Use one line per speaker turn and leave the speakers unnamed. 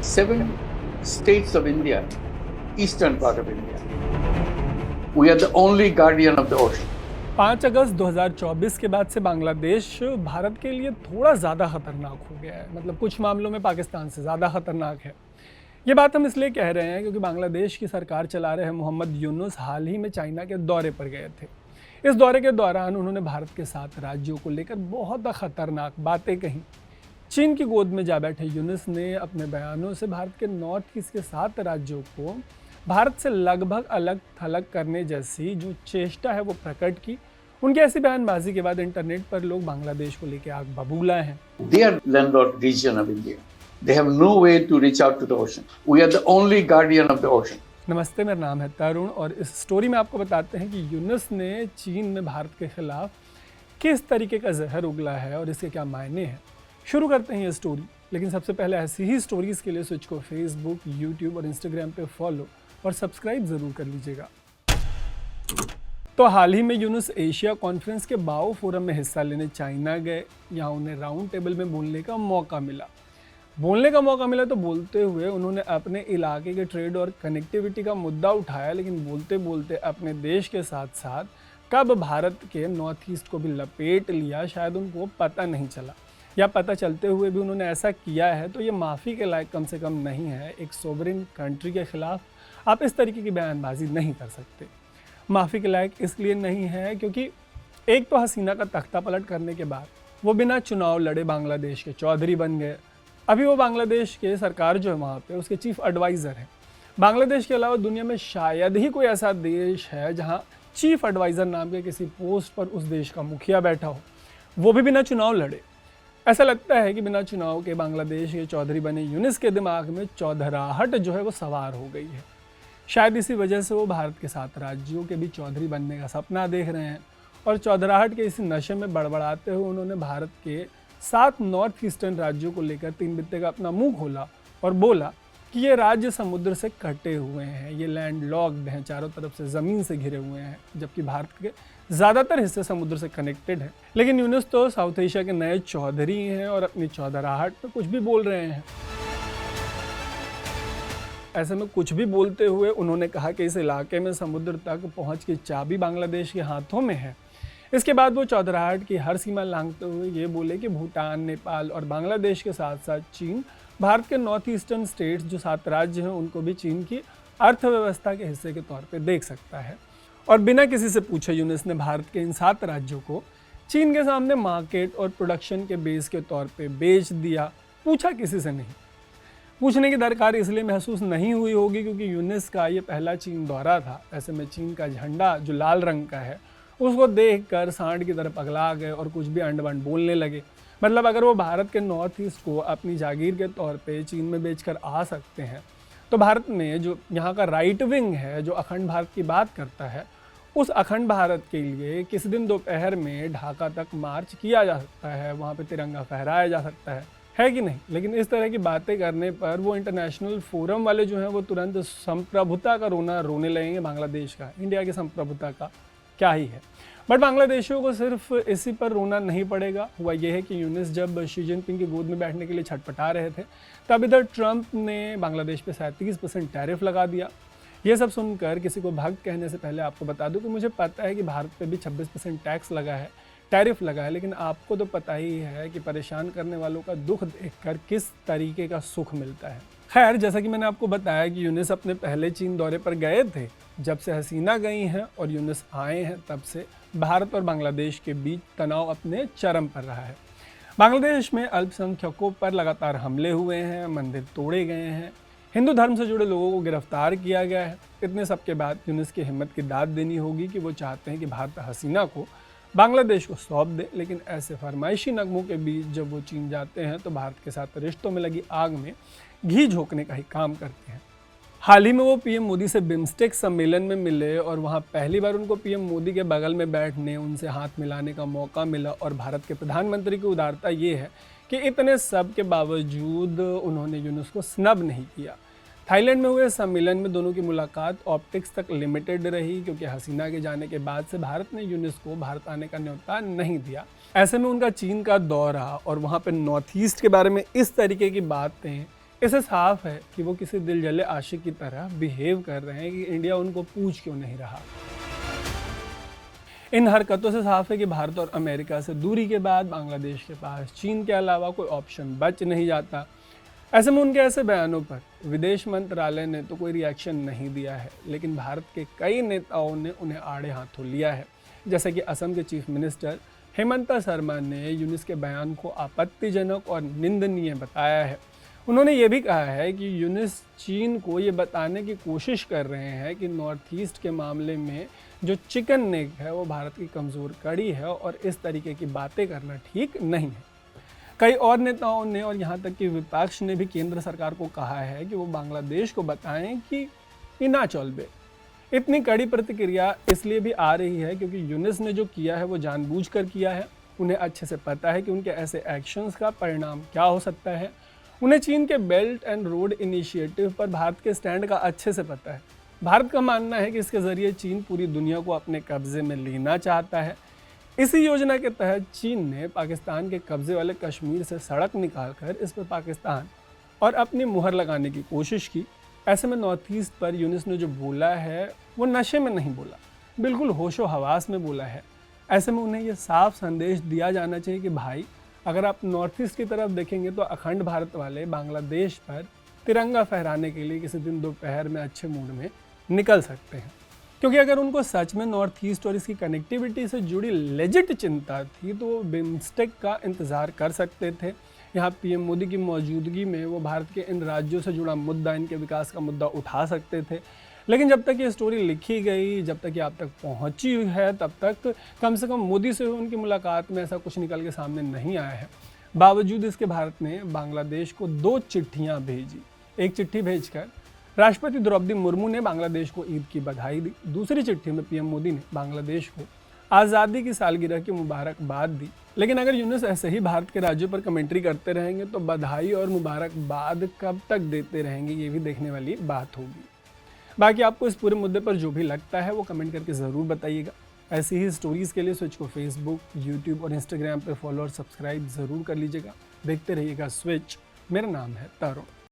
7 states of India, eastern part of India. We are the only guardian of the ocean.
5 अगस्त 2024 के बाद से बांग्लादेश भारत के लिए थोड़ा ज़्यादा खतरनाक हो गया है। मतलब कुछ मामलों में पाकिस्तान से ज़्यादा खतरनाक है। ये बात हम इसलिए कह रहे हैं क्योंकि बांग्लादेश की सरकार चला रहे मोहम्मद यूनुस हाल ही में चाइना के दौरे पर गए थे। इस दौरे के दौरान उन्होंने भारत के 7 राज्यों को लेकर बहुत खतरनाक बातें कहीं। चीन की गोद में जा बैठे यूनुस ने अपने बयानों से भारत के नॉर्थ ईस्ट के 7 राज्यों को भारत से लगभग अलग थलग करने जैसी जो चेष्टा है वो प्रकट की। उनकी ऐसी बयानबाजी के बाद इंटरनेट पर लोग बांग्लादेश को लेकर आग बबूला हैं।
They are landlocked region of India. They have no way to reach out to the ocean. We are the only guardian of the ocean.
नमस्ते, मेरा नाम है तरुण और इस स्टोरी में आपको बताते हैं कि यूनुस ने चीन में भारत के खिलाफ किस तरीके का जहर उगला है और इसके क्या मायने हैं। शुरू करते हैं ये स्टोरी, लेकिन सबसे पहले ऐसी ही स्टोरीज़ के लिए स्विच को फेसबुक, यूट्यूब और इंस्टाग्राम पे फॉलो और सब्सक्राइब ज़रूर कर लीजिएगा। तो हाल ही में यूनुस एशिया कॉन्फ्रेंस के बाओ फोरम में हिस्सा लेने चाइना गए। यहाँ उन्हें राउंड टेबल में बोलने का मौका मिला तो बोलते हुए उन्होंने अपने इलाके के ट्रेड और कनेक्टिविटी का मुद्दा उठाया, लेकिन बोलते बोलते अपने देश के साथ साथ कब भारत के नॉर्थ ईस्ट को भी लपेट लिया शायद उनको पता नहीं चला, या पता चलते हुए भी उन्होंने ऐसा किया है तो ये माफ़ी के लायक कम से कम नहीं है। एक सोवरेन कंट्री के ख़िलाफ़ आप इस तरीके की बयानबाजी नहीं कर सकते। माफ़ी के लायक इसलिए नहीं है क्योंकि एक तो हसीना का तख्ता पलट करने के बाद वो बिना चुनाव लड़े बांग्लादेश के चौधरी बन गए। अभी वो बांग्लादेश के सरकार जो है वहाँ पे उसके चीफ एडवाइज़र हैं। बांग्लादेश के अलावा दुनिया में शायद ही कोई ऐसा देश है जहाँ चीफ एडवाइज़र नाम के किसी पोस्ट पर उस देश का मुखिया बैठा हो, वो भी बिना चुनाव लड़े। ऐसा लगता है कि बिना चुनाव के बांग्लादेश के चौधरी बने यूनुस के दिमाग में चौधराहट जो है वो सवार हो गई है। शायद इसी वजह से वो भारत के 7 राज्यों के भी चौधरी बनने का सपना देख रहे हैं और चौधराहट के इसी नशे में बड़बड़ाते हुए उन्होंने भारत के 7 नॉर्थ ईस्टर्न राज्यों को लेकर 3 बित्ते का अपना मुंह खोला और बोला कि ये राज्य समुद्र से कटे हुए हैं, ये लैंड लॉक्ड हैं, चारों तरफ से ज़मीन से घिरे हुए हैं, जबकि भारत के ज़्यादातर हिस्से समुद्र से कनेक्टेड हैं। लेकिन यूनुस तो साउथ एशिया के नए चौधरी हैं और अपनी चौधराहट पे कुछ भी बोल रहे हैं। ऐसे में कुछ भी बोलते हुए उन्होंने कहा कि इस इलाके में समुद्र तक पहुंच की चाबी बांग्लादेश के हाथों में है। इसके बाद वो चौधराहट की हर सीमा लांघते हुए ये बोले कि भूटान, नेपाल और बांग्लादेश के साथ साथ चीन भारत के नॉर्थ ईस्टर्न स्टेट्स जो 7 राज्य हैं उनको भी चीन की अर्थव्यवस्था के हिस्से के तौर पे देख सकता है। और बिना किसी से पूछे यूनुस ने भारत के इन 7 राज्यों को चीन के सामने मार्केट और प्रोडक्शन के बेस के तौर पे बेच दिया। पूछा किसी से नहीं। पूछने की दरकार इसलिए महसूस नहीं हुई होगी क्योंकि यूनुस का ये पहला चीन दौरा था। ऐसे में चीन का झंडा जो लाल रंग का है उसको देखकर सांड की तरह पगला गए और कुछ भी अंड बंड बोलने लगे। मतलब अगर वो भारत के नॉर्थ ईस्ट को अपनी जागीर के तौर पे चीन में बेचकर आ सकते हैं तो भारत में जो यहाँ का राइट विंग है जो अखंड भारत की बात करता है, उस अखंड भारत के लिए किस दिन दोपहर में ढाका तक मार्च किया जा सकता है, वहाँ पे तिरंगा फहराया जा सकता है कि नहीं। लेकिन इस तरह की बातें करने पर वो इंटरनेशनल फोरम वाले जो हैं वो तुरंत संप्रभुता का रोना रोने लगेंगे। बांग्लादेश का, इंडिया की संप्रभुता का क्या ही है। बट बांग्लादेशियों को सिर्फ इसी पर रोना नहीं पड़ेगा। हुआ यह है कि यूनुस जब शी जिनपिंग की गोद में बैठने के लिए छटपटा रहे थे तब इधर ट्रंप ने बांग्लादेश पे 37% टैरिफ लगा दिया। ये सब सुनकर किसी को भक्त कहने से पहले आपको बता दूं कि मुझे पता है कि भारत पे भी 26% टैक्स लगा है, टैरिफ लगा है, लेकिन आपको तो पता ही है कि परेशान करने वालों का दुख देखकर किस तरीके का सुख मिलता है। खैर, जैसा कि मैंने आपको बताया कि यूनुस अपने पहले चीन दौरे पर गए थे। जब से हसीना गई हैं और यूनुस आए हैं तब से भारत और बांग्लादेश के बीच तनाव अपने चरम पर रहा है। बांग्लादेश में अल्पसंख्यकों पर लगातार हमले हुए हैं, मंदिर तोड़े गए हैं, हिंदू धर्म से जुड़े लोगों को गिरफ्तार किया गया है। इतने सब के बाद यूनुस की हिम्मत की दाद देनी होगी कि वो चाहते हैं कि भारत हसीना को बांग्लादेश को सौंप दे। लेकिन ऐसे फरमाइशी नगमों के बीच जब वो चीन जाते हैं तो भारत के साथ रिश्तों में लगी आग में घी झोंकने का ही काम करते हैं। हाल ही में वो पीएम मोदी से बिम्स्टेक सम्मेलन में मिले और वहाँ पहली बार उनको पीएम मोदी के बगल में बैठने, उनसे हाथ मिलाने का मौका मिला। और भारत के प्रधानमंत्री की उदारता ये है कि इतने सब के बावजूद उन्होंने यूनुस को स्नब नहीं किया। थाईलैंड में हुए सम्मेलन में दोनों की मुलाकात ऑप्टिक्स तक लिमिटेड रही क्योंकि हसीना के जाने के बाद से भारत ने यूनुस को भारत आने का न्योता नहीं दिया। ऐसे में उनका चीन का दौरा और वहाँ पे नॉर्थ ईस्ट के बारे में इस तरीके की बातें इससे साफ है कि वो किसी दिल जले आशिक की तरह बिहेव कर रहे हैं कि इंडिया उनको पूछ क्यों नहीं रहा। इन हरकतों से साफ है कि भारत और अमेरिका से दूरी के बाद बांग्लादेश के पास चीन के अलावा कोई ऑप्शन बच नहीं जाता। ऐसे में उनके ऐसे बयानों पर विदेश मंत्रालय ने तो कोई रिएक्शन नहीं दिया है, लेकिन भारत के कई नेताओं ने उन्हें आड़े हाथों लिया है। जैसे कि असम के चीफ मिनिस्टर हेमंता शर्मा ने यूनिस के बयान को आपत्तिजनक और निंदनीय बताया है। उन्होंने ये भी कहा है कि यूनिस चीन को ये बताने की कोशिश कर रहे हैं कि नॉर्थ ईस्ट के मामले में जो चिकन नेक है वो भारत की कमज़ोर कड़ी है और इस तरीके की बातें करना ठीक नहीं है। कई और नेताओं ने और यहाँ तक कि विपक्ष ने भी केंद्र सरकार को कहा है कि वो बांग्लादेश को बताएं कि इना चौलबे। इतनी कड़ी प्रतिक्रिया इसलिए भी आ रही है क्योंकि यूनिस ने जो किया है वो जानबूझकर किया है। उन्हें अच्छे से पता है कि उनके ऐसे एक्शंस का परिणाम क्या हो सकता है। उन्हें चीन के बेल्ट एंड रोड इनिशिएटिव पर भारत के स्टैंड का अच्छे से पता है। भारत का मानना है कि इसके ज़रिए चीन पूरी दुनिया को अपने कब्जे में लेना चाहता है। इसी योजना के तहत चीन ने पाकिस्तान के कब्जे वाले कश्मीर से सड़क निकालकर इस पर पाकिस्तान और अपनी मुहर लगाने की कोशिश की। ऐसे में नॉर्थ ईस्ट पर यूनिस ने जो बोला है वो नशे में नहीं बोला, बिल्कुल होशो हवास में बोला है। ऐसे में उन्हें यह साफ संदेश दिया जाना चाहिए कि भाई, अगर आप नॉर्थ ईस्ट की तरफ देखेंगे तो अखंड भारत वाले बांग्लादेश पर तिरंगा फहराने के लिए किसी दिन दोपहर में अच्छे मूड में निकल सकते हैं। क्योंकि अगर उनको सच में नॉर्थ ईस्ट और इसकी कनेक्टिविटी से जुड़ी लेजिट चिंता थी तो वो बिम्स्टेक का इंतज़ार कर सकते थे। यहाँ पीएम मोदी की मौजूदगी में वो भारत के इन राज्यों से जुड़ा मुद्दा, इनके विकास का मुद्दा उठा सकते थे। लेकिन जब तक ये स्टोरी लिखी गई, जब तक ये आप तक पहुँची है, तब तक कम से कम मोदी से हुई उनकी मुलाकात में ऐसा कुछ निकल के सामने नहीं आया है। बावजूद इसके भारत ने बांग्लादेश को 2 चिट्ठियाँ भेजी। एक चिट्ठी भेजकर राष्ट्रपति द्रौपदी मुर्मू ने बांग्लादेश को ईद की बधाई दी। दूसरी चिट्ठी में पीएम मोदी ने बांग्लादेश को आज़ादी की सालगिरह की मुबारकबाद दी। लेकिन अगर यूनिस ऐसे ही भारत के राज्यों पर कमेंट्री करते रहेंगे तो बधाई और मुबारकबाद कब तक देते रहेंगे, ये भी देखने वाली बात होगी। बाकी आपको इस पूरे मुद्दे पर जो भी लगता है वो कमेंट करके ज़रूर बताइएगा। ऐसी ही स्टोरीज़ के लिए स्विच को फेसबुक, यूट्यूब और इंस्टाग्राम पर फॉलो और सब्सक्राइब ज़रूर कर लीजिएगा। देखते रहिएगा स्विच। मेरा नाम है तरुण।